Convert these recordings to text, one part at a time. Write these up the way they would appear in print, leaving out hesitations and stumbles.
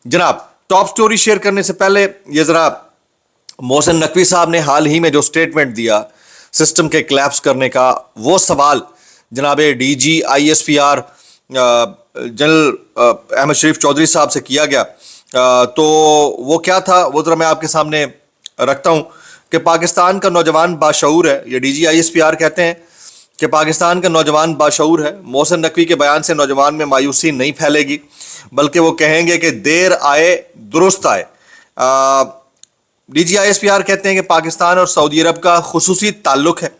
जनाब, top story share करने से पहले ये जरा मोहसिन नकवी साहब ने हाल ही में जो स्टेटमेंट दिया सिस्टम के क्लैप्स करने का, वो सवाल जनाब डीजी आईएसपीआर जनरल अहमद शरीफ चौधरी साहब से किया गया। तो वो क्या था वो जरा मैं आपके सामने रखता हूं कि पाकिस्तान का नौजवान बाशऊर है। ये डीजी आईएसपीआर कहते हैं कि पाकिस्तान का नौजवान बाशऊर है। मोहसिन नकवी के बयान से नौजवान में मायूसी नहीं फैलेगी, बल्कि वो कहेंगे कि देर आए दुरुस्त आए। डीजी आईएसपीआर कहते हैं कि पाकिस्तान और सऊदी अरब का खुसूसी ताल्लुक है।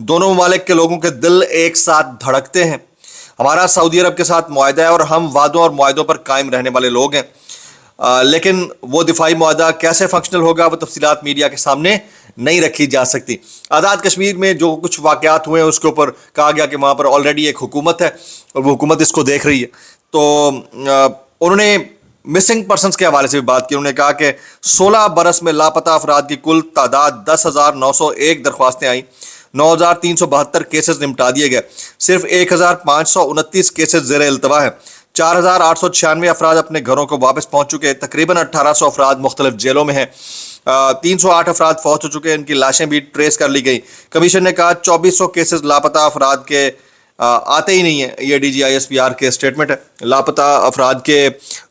दोनों ममालिक के लोगों के दिल एक साथ धड़कते हैं। हमारा सऊदी अरब के साथ मुआहदा है और हम वादों और मुआहदों पर कायम रहने वाले लोग हैं। लेकिन वो दिफाई मुआहदा कैसे फंक्शनल होगा, वो तफसीलात मीडिया के सामने नहीं रखी जा सकती। आज़ाद कश्मीर में जो कुछ वाक़यात हुए हैं उसके ऊपर कहा गया कि वहाँ पर ऑलरेडी एक हुकूमत है और वो हुकूमत इसको देख रही है। तो उन्होंने मिसिंग पर्सनस के हवाले से भी बात की। उन्होंने कहा कि 16 बरस में लापता अफराद की कुल तादाद 10,901 दरख्वास्तें आई, 9,372 केसेस निपटा दिए गए, सिर्फ 1,529 केसेस ज़ेर इल्तवा है, 4,896 अफराद अपने घरों को वापस पहुंच चुके हैं, तकरीबन 1,800 अफराद मुख्तलिफ जेलों में हैं, 308 अफराद फौत हो चुके हैं, इनकी लाशें भी ट्रेस कर ली गई। कमीशन ने कहा 2400 केसेस लापता अफराद के आते ही नहीं है। ये DGISPR के स्टेटमेंट है, लापता अफराद के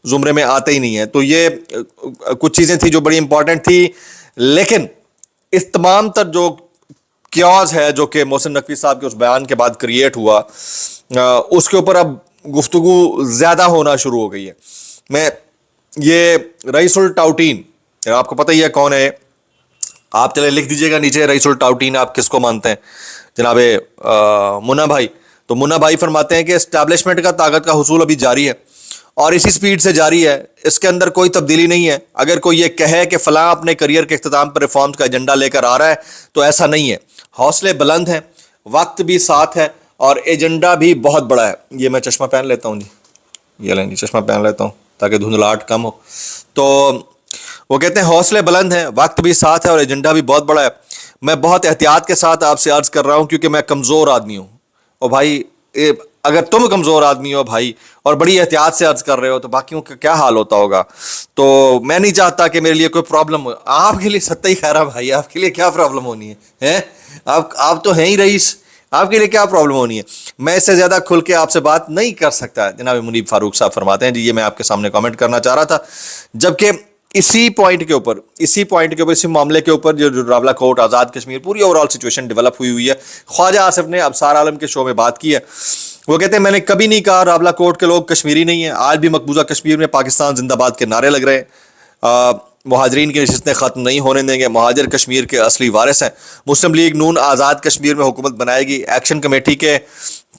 ज़ुमरे में आते ही नहीं है। तो ये कुछ चीज़ें थी जो बड़ी इंपॉर्टेंट थी, लेकिन इस तमाम तर जो क्यास है जो कि मोहसिन नकवी साहब के उस बयान के बाद क्रिएट हुआ, उसके ऊपर अब गुफ्तगू ज़्यादा होना शुरू हो गई है। मैं ये रईसुल टाउटीन, आपको पता ही है कौन है, आप चले लिख दीजिएगा नीचे रईसुल टाउटीन आप किसको मानते हैं। जनाबे मुन्ना भाई, तो मुन्ना भाई फरमाते हैं कि एस्टैब्लिशमेंट का ताकत का हुसूल अभी जारी है और इसी स्पीड से जारी है, इसके अंदर कोई तब्दीली नहीं है। अगर कोई ये कहे कि फलां अपने करियर के इख्तिताम पर रिफॉर्म्स का एजेंडा लेकर आ रहा है तो ऐसा नहीं है। हौसले बुलंद हैं, वक्त भी साथ है और एजेंडा भी बहुत बड़ा है। ये मैं चश्मा पहन लेता हूँ जी, ये लें जी, चश्मा पहन लेता हूँ ताकि धुंधलाहट कम हो। तो वो कहते हैं हौसले बुलंद हैं, वक्त भी साथ है और एजेंडा भी बहुत बड़ा है। मैं बहुत एहतियात के साथ आपसे अर्ज कर रहा हूँ क्योंकि मैं कमज़ोर आदमी हूँ। और भाई अगर तुम कमज़ोर आदमी हो भाई और बड़ी एहतियात से अर्ज कर रहे हो तो बाकियों का क्या हाल होता होगा। तो मैं नहीं चाहता कि मेरे लिए कोई प्रॉब्लम हो। आपके लिए सत्ता ही खैरा भाई, आपके लिए क्या प्रॉब्लम होनी है, हैं? आप तो हैं ही रईस, आपके लिए क्या प्रॉब्लम होनी है। मैं इससे ज़्यादा खुल के आपसे बात नहीं कर सकता। जनाब मुनीब फारूक साहब फरमाते हैं जी, ये मैं आपके सामने कमेंट करना चाह रहा था। जबकि इसी पॉइंट के ऊपर इसी मामले के ऊपर जो रावला कोर्ट आज़ाद कश्मीर पूरी ओवरऑल सिचुएशन डेवलप हुई है, ख्वाजा आसिफ ने अबसार आलम के शो में बात की है। वो कहते हैं मैंने कभी नहीं कहा रावला कोर्ट के लोग कश्मीरी नहीं है। आज भी मकबूजा कश्मीर में पाकिस्तान जिंदाबाद के नारे लग रहे हैं। मुहाजिरीन की नशिस्तें ख़त्म नहीं होने देंगे, महाजर कश्मीर के असली वारिस हैं। मुस्लिम लीग नून आज़ाद कश्मीर में हुकूमत बनाएगी। एक्शन कमेटी के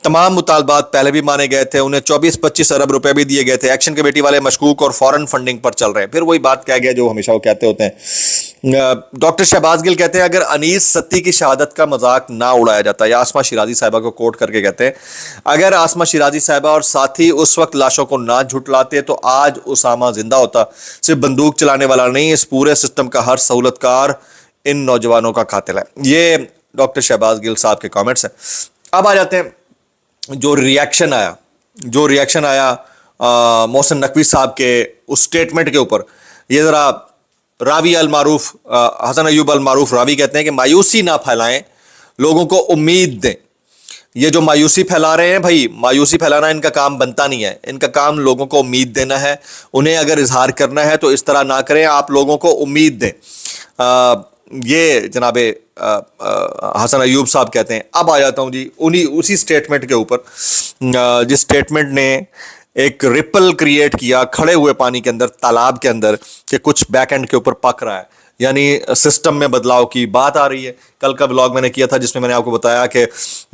तमाम मुतालबात पहले भी माने गए थे, उन्हें 24-25 अरब रुपए भी दिए गए थे। एक्शन कमेटी वाले मशकूक और फॉरेन फंडिंग पर चल रहे हैं। फिर वही बात कह गया जो हमेशा वो कहते होते हैं। डॉक्टर शहबाज गिल कहते हैं अगर अनीस सत्ती की शहादत का मजाक ना उड़ाया जाता, या आसमा शिराजी साहिबा को कोट करके कहते हैं अगर आसमा शिराजी साहिबा और साथी उस वक्त लाशों को ना झुटलाते तो आज उसामा जिंदा होता। सिर्फ बंदूक चलाने वाला नहीं, इस पूरे सिस्टम का हर सहूलतकार इन नौजवानों का कातिल है। ये डॉक्टर शहबाज गिल साहब के कॉमेंट्स हैं। अब आ जाते हैं जो रिएक्शन आया मोहसिन नकवी साहब के उस स्टेटमेंट के ऊपर। ये ज़रा रावी अल मारूफ, हसन अयूब अल मारूफ रावी कहते हैं कि मायूसी ना फैलाएं, लोगों को उम्मीद दें। ये जो मायूसी फैला रहे हैं भाई, मायूसी फैलाना इनका काम बनता नहीं है। इनका काम लोगों को उम्मीद देना है। उन्हें अगर इजहार करना है तो इस तरह ना करें, आप लोगों को उम्मीद दें। ये जनाबे हसन अयूब साहब कहते हैं। अब आ जाता हूँ जी उसी स्टेटमेंट के ऊपर, जिस स्टेटमेंट ने एक रिपल क्रिएट किया खड़े हुए पानी के अंदर, तालाब के अंदर, कि कुछ बैक एंड के ऊपर पक रहा है, यानी सिस्टम में बदलाव की बात आ रही है। कल का ब्लॉग मैंने किया था जिसमें मैंने आपको बताया कि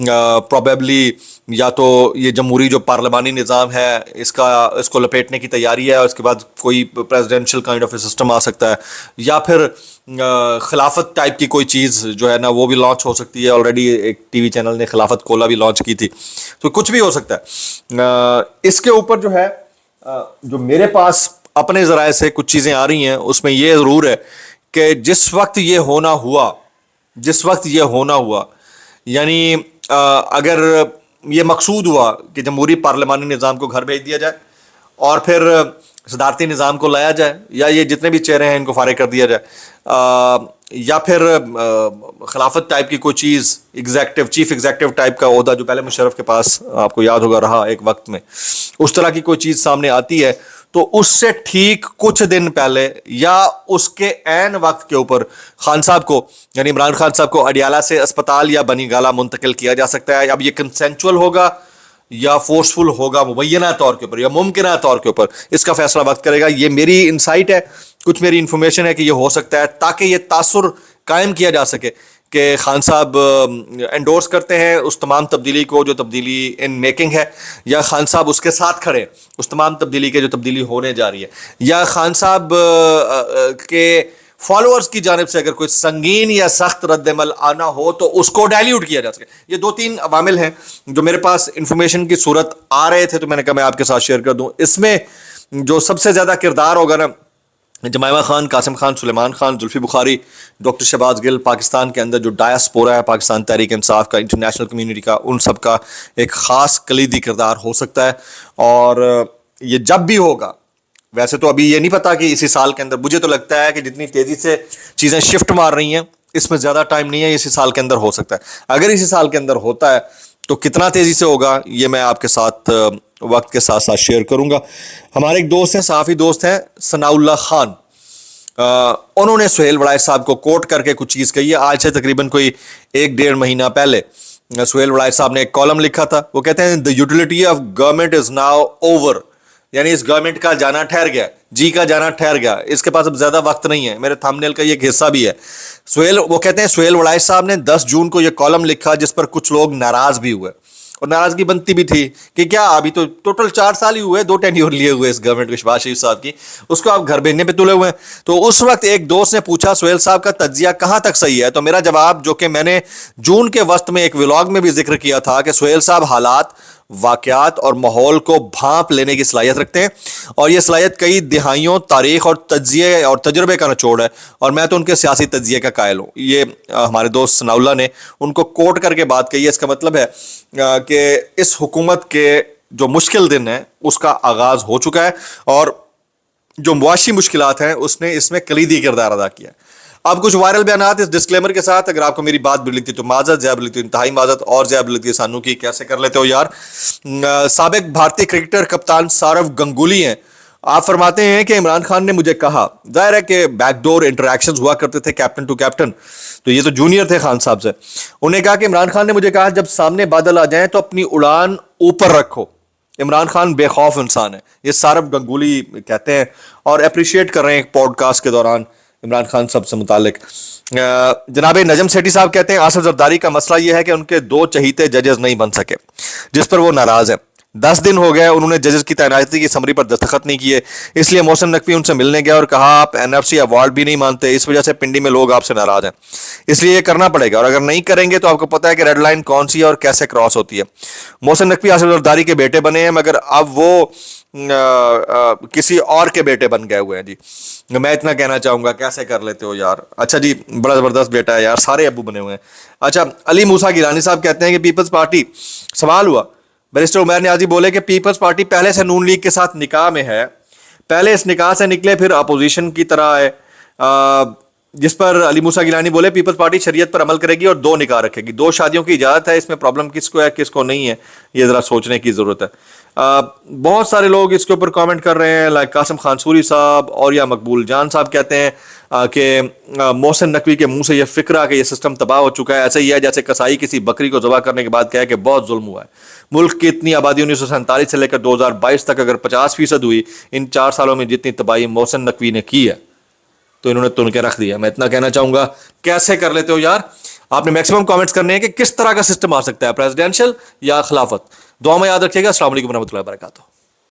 प्रोबेबली या तो ये जमहूरी जो पार्लिमानी निज़ाम है इसको लपेटने की तैयारी है और इसके बाद कोई presidential kind of a system आ सकता है, या फिर खिलाफत टाइप की कोई चीज़ जो है ना वो भी लॉन्च हो सकती है। ऑलरेडी एक टीवी चैनल ने खिलाफत कोला भी लॉन्च की थी, तो कुछ भी हो सकता है। इसके ऊपर जो है जो मेरे पास अपने ज़राए से कुछ चीज़ें आ रही हैं, उसमें ये ज़रूर है कि जिस वक्त ये होना हुआ यानी अगर ये मकसूद हुआ कि जमहूरी पार्लिमानी निज़ाम को घर भेज दिया जाए और फिर صدارتی نظام کو لایا جائے یا یہ جتنے بھی چہرے ہیں ان کو فارغ کر دیا جائے، یا پھر خلافت ٹائپ کی کوئی چیز، ایگزیکٹو چیف ایگزیکٹو ٹائپ کا عہدہ جو پہلے مشرف کے پاس آپ کو یاد ہوگا رہا ایک وقت میں، اس طرح کی کوئی چیز سامنے آتی ہے تو اس سے ٹھیک کچھ دن پہلے یا اس کے عین وقت کے اوپر خان صاحب کو، یعنی عمران خان صاحب کو اڈیالہ سے اسپتال یا بنی گالہ منتقل کیا جا سکتا ہے۔ اب یہ کنسینچول ہوگا یا فورسفل ہوگا مبینہ طور کے اوپر یا ممکنہ طور کے اوپر، اس کا فیصلہ وقت کرے گا۔ یہ میری انسائٹ ہے، کچھ میری انفارمیشن ہے کہ یہ ہو سکتا ہے، تاکہ یہ تاثر قائم کیا جا سکے کہ خان صاحب انڈورس کرتے ہیں اس تمام تبدیلی کو جو تبدیلی ان میکنگ ہے، یا خان صاحب اس کے ساتھ کھڑے اس تمام تبدیلی کے جو تبدیلی ہونے جا رہی ہے، یا خان صاحب کے فالوورز کی جانب سے اگر کوئی سنگین یا سخت رد عمل آنا ہو تو اس کو ڈائلیوٹ کیا جا سکے۔ یہ دو تین عوامل ہیں جو میرے پاس انفارمیشن کی صورت آ رہے تھے، تو میں نے کہا میں آپ کے ساتھ شیئر کر دوں۔ اس میں جو سب سے زیادہ کردار ہوگا نا، جمائمہ خان، قاسم خان، سلیمان خان، زلفی بخاری، ڈاکٹر شہباز گل، پاکستان کے اندر جو ڈایاسپورا ہے پاکستان تحریک انصاف کا، انٹرنیشنل کمیونٹی کا، ان سب کا ایک خاص کلیدی کردار ہو سکتا ہے۔ اور یہ جب بھی ہوگا، ویسے تو ابھی یہ نہیں پتا کہ اسی سال کے اندر، مجھے تو لگتا ہے کہ جتنی تیزی سے چیزیں شفٹ مار رہی ہیں اس میں زیادہ ٹائم نہیں ہے، اسی سال کے اندر ہو سکتا ہے۔ اگر اسی سال کے اندر ہوتا ہے تو کتنا تیزی سے ہوگا یہ میں آپ کے ساتھ وقت کے ساتھ ساتھ شیئر کروں گا۔ ہمارے ایک دوست ہیں، صحافی دوست ہیں ثناء اللہ خان، انہوں نے سہیل وڑائچ صاحب کو کوٹ کر کے کچھ چیز کہی ہے۔ آج سے تقریباً کوئی 1-1.5 مہینہ پہلے سہیل وڑائچ صاحب نے ایک کالم لکھا تھا، وہ کہتے ہیں the utility of government is now over، یعنی اس گورنمنٹ کا جانا ٹھہر گیا، جی کا جانا ٹھہر گیا، اس کے پاس اب زیادہ وقت نہیں ہے۔ میرے تھمبنیل کا یہ ایک حصہ بھی ہے۔ وہ کہتے ہیں سہیل وڑائچ صاحب نے 10 جون کو یہ کالم لکھا جس پر کچھ لوگ ناراض بھی ہوئے، اور ناراضگی بنتی بھی تھی کہ کیا ابھی تو ٹوٹل 4 سال ہی ہوئے، 2 ٹینیور لیے ہوئے اس گورنمنٹ کے، شہباز شریف صاحب کی، اس کو آپ گھر بھیجنے پہ تلے ہوئے ہیں۔ تو اس وقت ایک دوست نے پوچھا سہیل صاحب کا تجزیہ کہاں تک صحیح ہے، تو میرا جواب، جو کہ میں نے جون کے وسط میں ایک ولاگ میں بھی ذکر کیا تھا، کہ سہیل صاحب حالات، واقعات اور ماحول کو بھانپ لینے کی صلاحیت رکھتے ہیں، اور یہ صلاحیت کئی دہائیوں تاریخ اور تجزیے اور تجربے کا نچوڑ ہے، اور میں تو ان کے سیاسی تجزیے کا قائل ہوں۔ یہ ہمارے دوست ثناء اللہ نے ان کو کوٹ کر کے بات کہی ہے۔ اس کا مطلب ہے کہ اس حکومت کے جو مشکل دن ہیں اس کا آغاز ہو چکا ہے، اور جو معاشی مشکلات ہیں اس میں کلیدی کردار ادا کیا ہے۔ اب کچھ وائرل بیانات اس ڈسکلیمر کے ساتھ، اگر آپ کو میری بات بری لگتی تو معذرت، زیادہ لگتی انتہائی معذرت، اور زیادہ لگتی ہے سانو کی کیسے کر لیتے ہو یار۔ سابق بھارتی کرکٹر کپتان سورو گنگولی ہیں، آپ فرماتے ہیں کہ عمران خان نے مجھے کہا، ظاہر ہے کہ بیک ڈور انٹریکشنز ہوا کرتے تھے کیپٹن ٹو کیپٹن، تو یہ تو جونیئر تھے خان صاحب سے، انہوں نے کہا کہ عمران خان نے مجھے کہا جب سامنے بادل آ جائیں تو اپنی اڑان اوپر رکھو۔ عمران خان بے خوف انسان ہے، یہ سورو گنگولی کہتے ہیں، اور اپریشیٹ کر رہے ہیں ایک پوڈ کاسٹ کے دوران عمران خان صاحب سے متعلق۔ جناب نجم سیٹھی صاحب کہتے ہیں آصف زرداری کا مسئلہ یہ ہے کہ ان کے 2 چہیتے ججز نہیں بن سکے، جس پر وہ ناراض ہیں۔ 10 دن ہو گئے انہوں نے ججز کی تعیناتی کی سمری پر دستخط نہیں کیے، اس لیے محسن نقوی ان سے ملنے گیا اور کہا آپ NFC ایوارڈ بھی نہیں مانتے، اس وجہ سے پنڈی میں لوگ آپ سے ناراض ہیں، اس لیے یہ کرنا پڑے گا، اور اگر نہیں کریں گے تو آپ کو پتہ ہے کہ ریڈ لائن کون سی ہے اور کیسے کراس ہوتی ہے۔ محسن نقوی آصف زرداری کے بیٹے بنے ہیں، مگر اب وہ کسی اور کے بیٹے بن گئے ہوئے ہیں۔ جی میں اتنا کہنا چاہوں گا، کیسے کر لیتے ہو یار۔ اچھا جی، بڑا زبردست بیٹا ہے یار، سارے ابو بنے ہوئے ہیں۔ اچھا، علی موسیٰ گیلانی صاحب کہتے ہیں کہ پیپلز پارٹی، سوال ہوا بیرسٹر عمیر نیازی بولے کہ پیپلز پارٹی پہلے سے نون لیگ کے ساتھ نکاح میں ہے، پہلے اس نکاح سے نکلے پھر اپوزیشن کی طرح ہے، جس پر علی موسیٰ گیلانی بولے پیپلز پارٹی شریعت پر عمل کرے گی اور 2 نکاح رکھے گی، 2 شادیوں کی اجازت ہے، اس میں پرابلم کس کو ہے کس کو نہیں ہے، یہ ذرا سوچنے کی ضرورت ہے۔ بہت سارے لوگ اس کے اوپر کامنٹ کر رہے ہیں، لائک قاسم خان سوری صاحب اور یا مقبول جان صاحب کہتے ہیں کہ محسن نقوی کے منہ سے یہ فکرہ کہ یہ سسٹم تباہ ہو چکا ہے ایسے ہی ہے جیسے کسائی کسی بکری کو ذبح کرنے کے بعد کہے کہ بہت ظلم ہوا ہے۔ ملک کی اتنی آبادی 1947 سے لے کر 2022 تک اگر 50% ہوئی، ان 4 سالوں میں جتنی تباہی محسن نقوی نے کی ہے تو انہوں نے تن کے رکھ دیا۔ میں اتنا کہنا چاہوں گا، کیسے کر لیتے ہو یار۔ آپ نے میکسیمم کامنٹس کرنے ہیں کہ کس طرح کا سسٹم آ سکتا ہے، پریزیڈینشل یا خلافت۔ دعا میں یاد رکھیے گا۔ السلام علیکم ورحمۃ اللہ وبرکاتہ۔